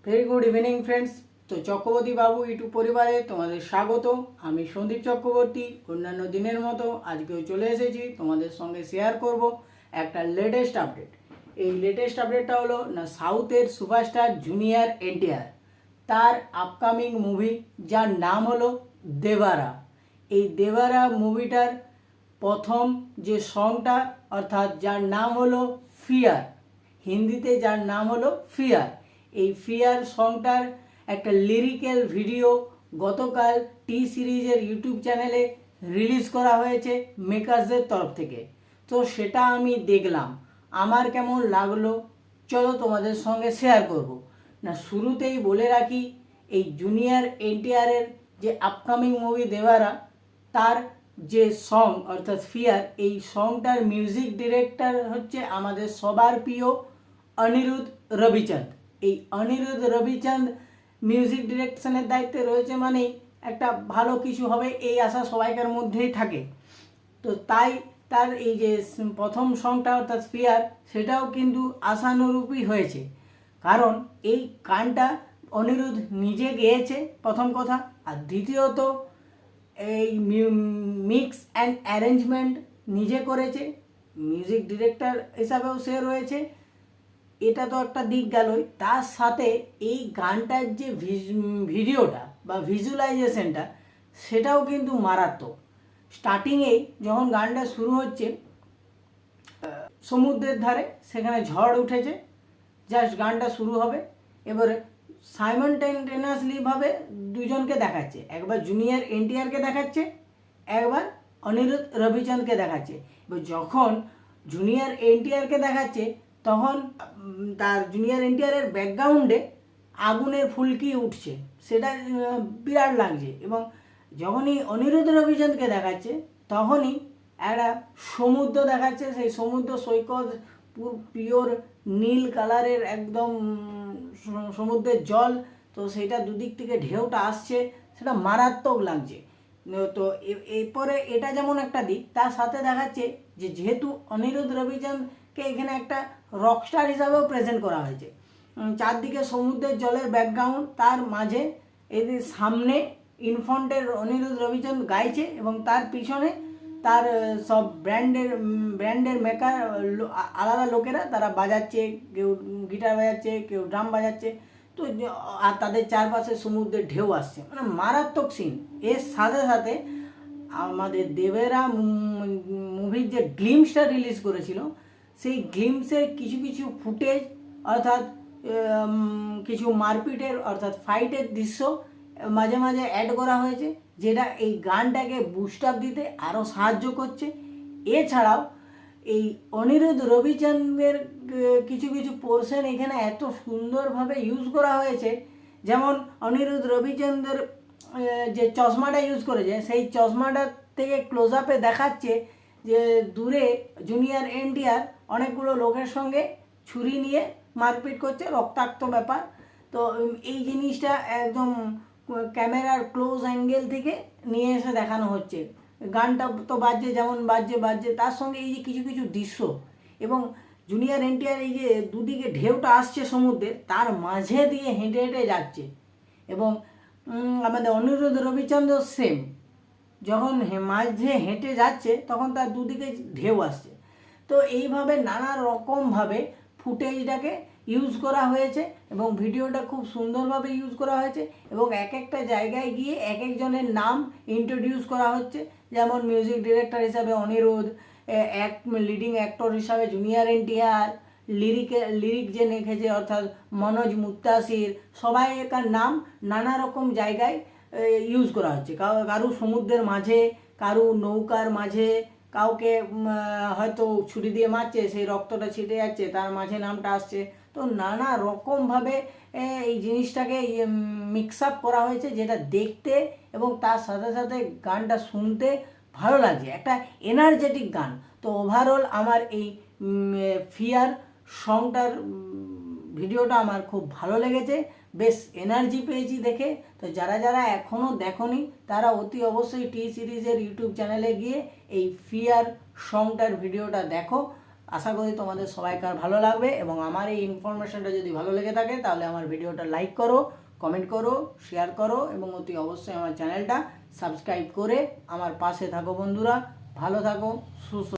Very good evening friends. তো চক্রবর্তী বাবু YouTube পরিবারে তোমাদের স্বাগত। আমি সন্দীপ চক্রবর্তী। অন্যান্য দিনের মতো আজকেও চলে এসেছি তোমাদের সঙ্গে শেয়ার করব একটা লেটেস্ট আপডেট। এই লেটেস্ট আপডেটটা হলো না, সাউথের সুপারস্টার জুনিয়র এনটিআর তার আপকামিং মুভি যার নাম হলো দেবারা। এই দেবারা মুভিটার প্রথম যে সংটা অর্থাৎ যার নাম হলো ফিয়ার, হিন্দিতে যার নাম হলো ফিয়ার, এই ফিয়ার সংটার একটা লিরিক্যাল ভিডিও গতকাল টি সিরিজের ইউটিউব চ্যানেলে রিলিজ করা হয়েছে মেকার্সদের তরফ থেকে। তো সেটা আমি দেখলাম, আমার কেমন লাগলো চলো তোমাদের সঙ্গে শেয়ার করব। না, শুরুতেই বলে রাখি এই জুনিয়র এনটিআরের যে আপকামিং মুভি দেওয়ারা, তার যে সং অর্থাৎ ফিয়ার, এই সংটার মিউজিক ডিরেক্টর হচ্ছে আমাদের সবার প্রিয় অনিরুদ্ধ রবিচাঁদ। এই অনিরুদ্ধ রবিচাঁদ মিউজিক ডিরেকশনের দায়িত্বে রয়েছে মানেই একটা ভালো কিছু হবে এই আশা সবাইকার মধ্যেই থাকে। তো তাই তার এই যে প্রথম সংটা অর্থাৎ ফিয়ার, সেটাও কিন্তু আশানুরূপই হয়েছে, কারণ এই গানটা অনিরুদ্ধ নিজে গেয়েছে প্রথম কথা, আর দ্বিতীয়ত এই মিক্স অ্যান্ড অ্যারেঞ্জমেন্ট নিজে করেছে, মিউজিক ডিরেক্টর হিসাবেও সে রয়েছে। এটা তো একটা দিক গেলই, তার সাথে এই গানটার যে ভিডিওটা বা ভিজুয়ালাইজেশনটা সেটাও কিন্তু মারাত্মক। স্টার্টিংয়েই যখন গানটা শুরু হচ্ছে সমুদ্রের ধারে, সেখানে ঝড় উঠেছে, জাস্ট গানটা শুরু হবে, এবারে সাইমনটেনিয়াসলিভাবে দুজনকে দেখাচ্ছে, একবার জুনিয়র এনটিআরকে দেখাচ্ছে, একবার অনিরুদ্ধ রবিচাঁদকে দেখাচ্ছে। এবার যখন জুনিয়র এনটিআরকে দেখাচ্ছে তখন তার জুনিয়র এনটিআরের ব্যাকগ্রাউন্ডে আগুনের ফুলকি উঠছে, সেটা বিরাট লাগছে। এবং যখনই অনিরুদ্ধ রবিচাঁদকে দেখাচ্ছে তখনই একটা সমুদ্র দেখাচ্ছে, সেই সমুদ্র সৈকত পিওর নীল কালারের একদম সমুদ্রের জল, তো সেটা দুদিক থেকে ঢেউটা আসছে, সেটা মারাত্মক লাগছে। তো এরপরে এটা যেমন একটা দিক, তার সাথে দেখাচ্ছে যে যেহেতু অনিরুদ্ধ রবিচাঁদকে এখানে একটা রকস্টার হিসাবেও প্রেজেন্ট করা হয়েছে, চারদিকে সমুদ্রের জলের ব্যাকগ্রাউন্ড, তার মাঝে এই সামনে ইনফ্রন্টের অনিরুদ্ধ রবিচাঁদ গাইছে এবং তার পিছনে তার সব ব্র্যান্ডের মেকার আলাদা লোকেরা তারা বাজাচ্ছে, কেউ গিটার বাজাচ্ছে, কেউ ড্রাম বাজাচ্ছে, তো আর তাদের চারপাশে সমুদ্রের ঢেউ আসছে, মানে মারাত্মক সিন। এর সাথে সাথে আমাদের দেবেরা মুভির যে গ্লিমসটা রিলিজ করেছিল, সেই গ্লিমসের কিছু কিছু ফুটেজ অর্থাৎ কিছু মারপিটের অর্থাৎ ফাইটের দৃশ্য মাঝে মাঝে অ্যাড করা হয়েছে, যেটা এই গানটাকে বুস্ট আপ দিতে আরও সাহায্য করছে। এছাড়াও এই অনিরুদ্ধ রবিচাঁদের কিছু কিছু পোর্শন এখানে এত সুন্দরভাবে ইউজ করা হয়েছে, যেমন অনিরুদ্ধ রবিচাঁদের যে চশমাটা ইউজ করেছে, সেই চশমাটার থেকে ক্লোজ আপে দেখাচ্ছে যে দূরে জুনিয়র এনটিআর অনেকগুলো লোকের সঙ্গে ছুরি নিয়ে মারপিট করছে, রক্তাক্ত ব্যাপার। তো এই জিনিসটা একদম ক্যামেরার ক্লোজ অ্যাঙ্গেল থেকে নিয়ে এসে দেখানো হচ্ছে। গানটা তো বাজছে, যেমন বাজছে, তার সঙ্গে এই যে কিছু কিছু দৃশ্য, এবং জুনিয়র এনটিআর এই যে দুদিকে ঢেউটা আসছে সমুদ্রের, তার মাঝে দিয়ে হেঁটে হেঁটে যাচ্ছে। এবং আমাদের অনিরুদ্ধ রবিচন্দ্র সেম, যখন মাঝে হেঁটে যাচ্ছে তখন তার দুদিকে ঢেউ আসছে। তো এইভাবে নানা রকমভাবে ফুটেজটাকে ইউজ করা হয়েছে এবং ভিডিওটা খুব সুন্দরভাবে ইউজ করা হয়েছে, এবং এক একটা জায়গায় গিয়ে এক একজনের নাম ইন্ট্রোডিউস করা হচ্ছে, যেমন মিউজিক ডিরেক্টর হিসাবে অনিরুদ্ধ, লিডিং অ্যাক্টর হিসাবে জুনিয়র এনটিআর, লিরিক যে লিখেছে অর্থাৎ মনোজ মুত্তাসির, সবাইকার নাম নানা রকম জায়গায় ইউজ করা হচ্ছে। কারু সমুদ্রের মাঝে, কারু নৌকার মাঝে, কাউকে হয়তো ছুরি দিয়ে মারছে, সেই রক্তটা ছিটে যাচ্ছে, তার মাঝে নামটা আসছে। তো নানা রকমভাবে এই জিনিসটাকে মিক্স আপ করা হয়েছে, যেটা দেখতে এবং তার সাথে সাথে গানটা শুনতে ভালো লাগছে, একটা এনার্জেটিক গান। তো ওভারঅল আমার এই ফিয়ার সংটার ভিডিওটা আমার খুব ভালো লেগেছে, বেশ এনার্জি পেয়েছি দেখে। তো যারা যারা এখনও দেখোনি তারা অতি অবশ্যই টি সিরিজের ইউটিউব চ্যানেলে গিয়ে এই ফিয়ার সংটার ভিডিওটা দেখো, আশা করি তোমাদের সবাইকার ভালো লাগবে, এবং আমার এই ইনফরমেশনটা যদি ভালো লেগে থাকে তাহলে আমার ভিডিওটা লাইক করো, কমেন্ট করো, শেয়ার করো, এবং অতি অবশ্যই আমার চ্যানেলটা সাবস্ক্রাইব করে আমার পাশে থাকো বন্ধুরা। ভালো থাকো, সুস্থ